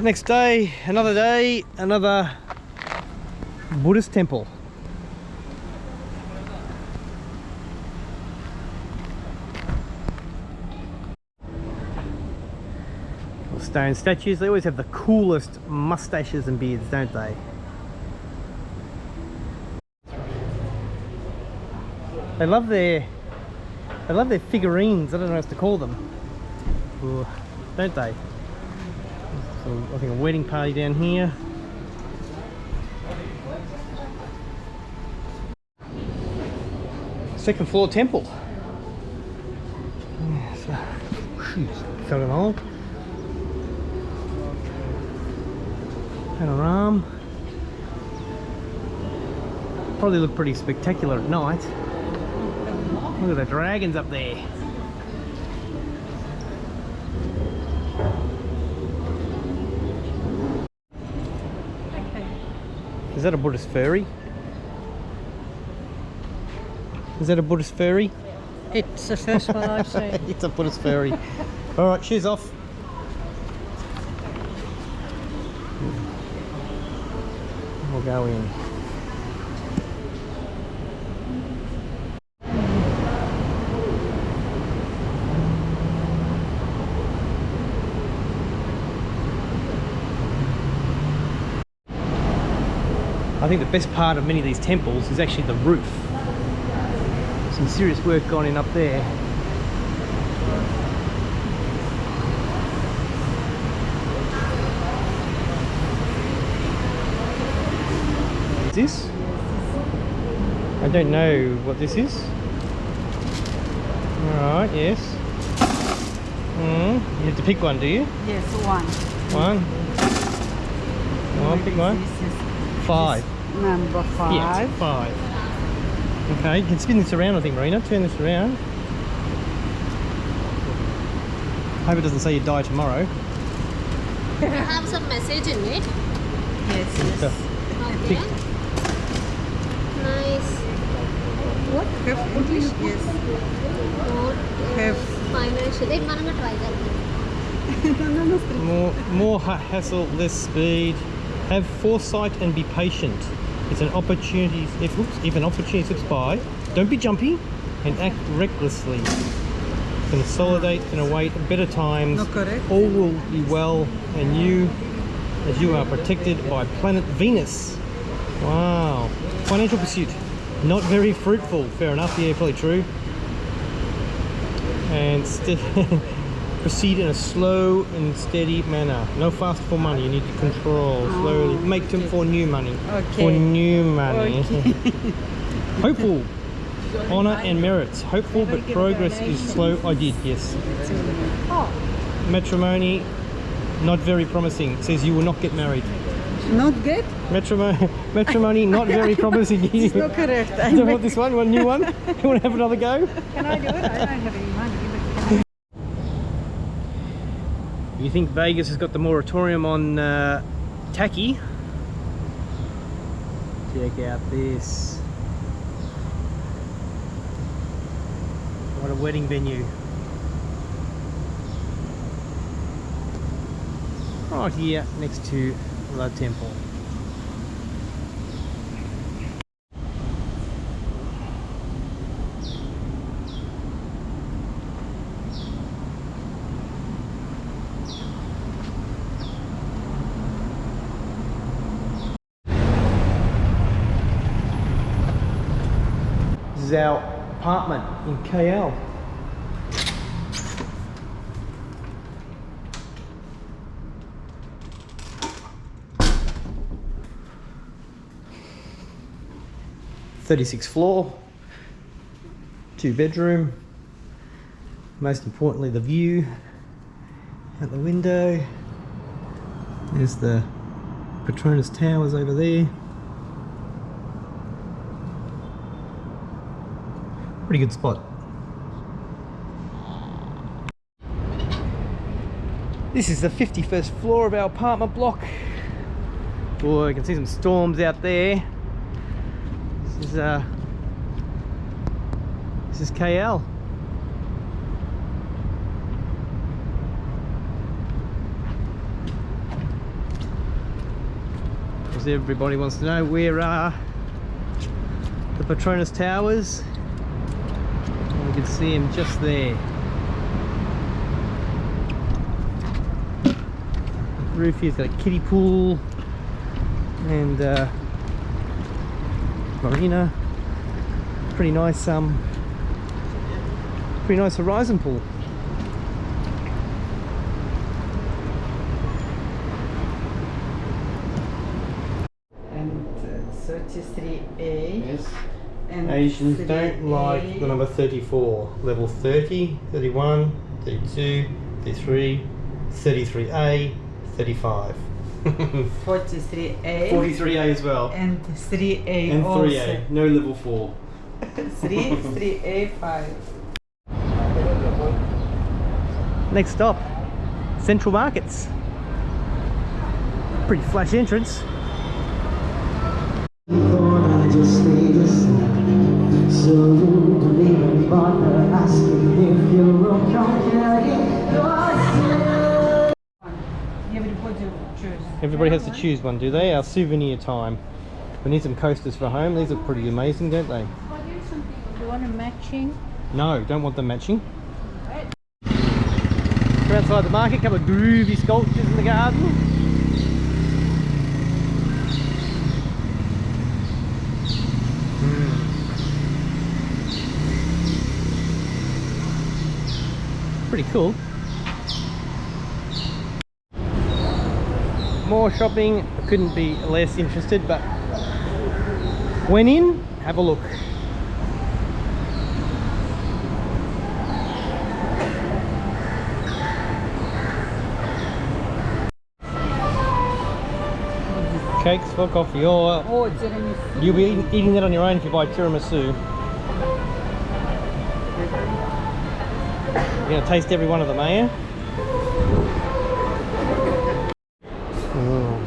Next day, another Buddhist temple. Stone statues, they always have the coolest mustaches and beards, don't they? They love their figurines, I don't know what else to call them. Ooh, don't they? So I think a wedding party down here. Second floor temple. Yeah, so, fell in hole. Panorama. Probably look pretty spectacular at night. Look at the dragons up there. Is that a Buddhist fairy? Is that a Buddhist fairy? It's the first one I've seen. It's a Buddhist fairy. Alright, shoes off. We'll go in. I think the best part of many of these temples is actually the roof. Some serious work gone in up there. This? I don't know what this is. Alright, yes. You have to pick one, do you? Yes, one. One? Well, pick one. This is 5. number 5. Yeah, it's 5. Okay, you can spin this around, I think, Maryna. Turn this around. Hope it doesn't say you die tomorrow. Have some message in it. Yes, yes. Okay. Nice. What? Have English? Yes. Have. Financial. Ek mananga try that. More hassle, less speed. Have foresight and be patient. It's an opportunity. If an opportunity slips by, don't be jumpy and act recklessly. Consolidate and await better times. No, correct. All will be well, and as you are protected by planet Venus. Wow. Financial pursuit. Not very fruitful. Fair enough. Yeah, probably true. And proceed in a slow and steady manner. No fast for money. You need to control slowly. Make them for new money. Okay. For new money. Okay. Hopeful. Honor and merits. Hopeful, but progress is slow. I did, yes. Matrimony, not very promising. It says you will not get married. Not good? Matrimony, not very promising. It's not correct. Do you want this one? Want a new one? You want to have another go? Can I do it? I don't have any money. You think Vegas has got the moratorium on tacky? Check out this. What a wedding venue. Right here next to the temple. This is our apartment in KL. .36th floor, 2-bedroom. Most importantly, the view out the window. There's the Petronas Towers over there. Pretty good spot. This is the 51st floor of our apartment block. Boy, you can see some storms out there. This is KL. As everybody wants to know, we're the Petronas Towers. And we can see them just there. The roof here's got a kiddie pool and Maryna. Pretty nice horizon pool. And 33A. Yes. And Asians 3A. don't like the number 34. Level 30, 31, 32, 33, 33A, 35. 43A. 43A as well. And 3A And also. 3A, no level 4. 3A, 5. Next stop, Central Markets. Pretty flash entrance. I just stay the same. So you don't even bother asking if you're okay. Everybody choose. Everybody has to choose one, do they? Our souvenir time. We need some coasters for home. These look pretty amazing, don't they? You want a matching? No, don't want them matching. We're outside the market, a couple of groovy sculptures in the garden. Pretty cool. More shopping. I couldn't be less interested, but went in, have a look. Cakes for coffee, or Oh, tiramisu. you'll be eating that on your own if you buy tiramisu. You're gonna taste every one of them, are you? Oh.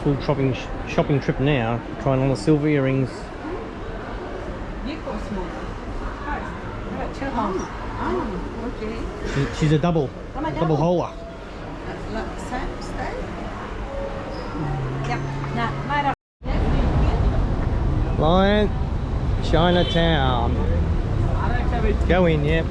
Full shopping trip now, trying on the silver earrings. Big or small? Okay. She's a double holer. Same style? Yeah. Lion, Chinatown. Go in, yep.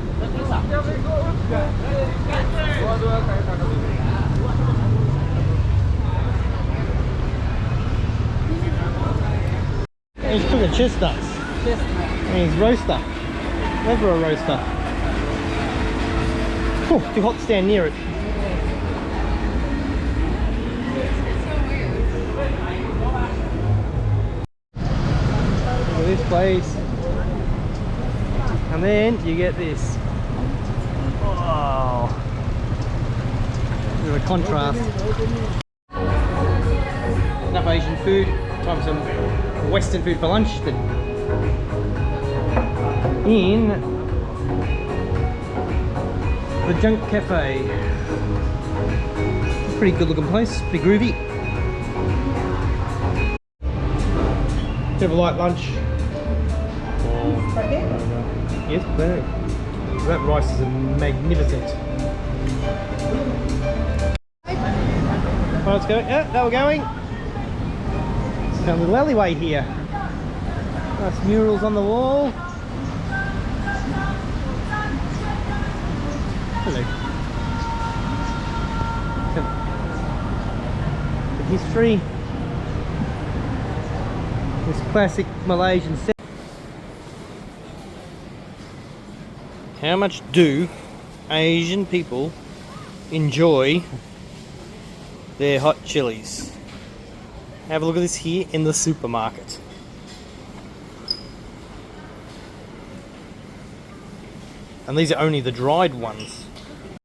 He's cooking chestnuts. And he's roaster. Never a roaster. Whew, too hot to stand near it. Look at this place. And then you get this. Wow. Bit of a contrast. Enough Asian food. Time for some Western food for lunch. But in the Junk Cafe. Pretty good looking place. Pretty groovy. Bit of a light lunch. Yes, very. That rice is magnificent. Oh, let's go. Yeah, now we're going. It's a little alleyway here. Nice murals on the wall. Hello. The history. This classic Malaysian set. How much do Asian people enjoy their hot chilies? Have a look at this here in the supermarket. And these are only the dried ones.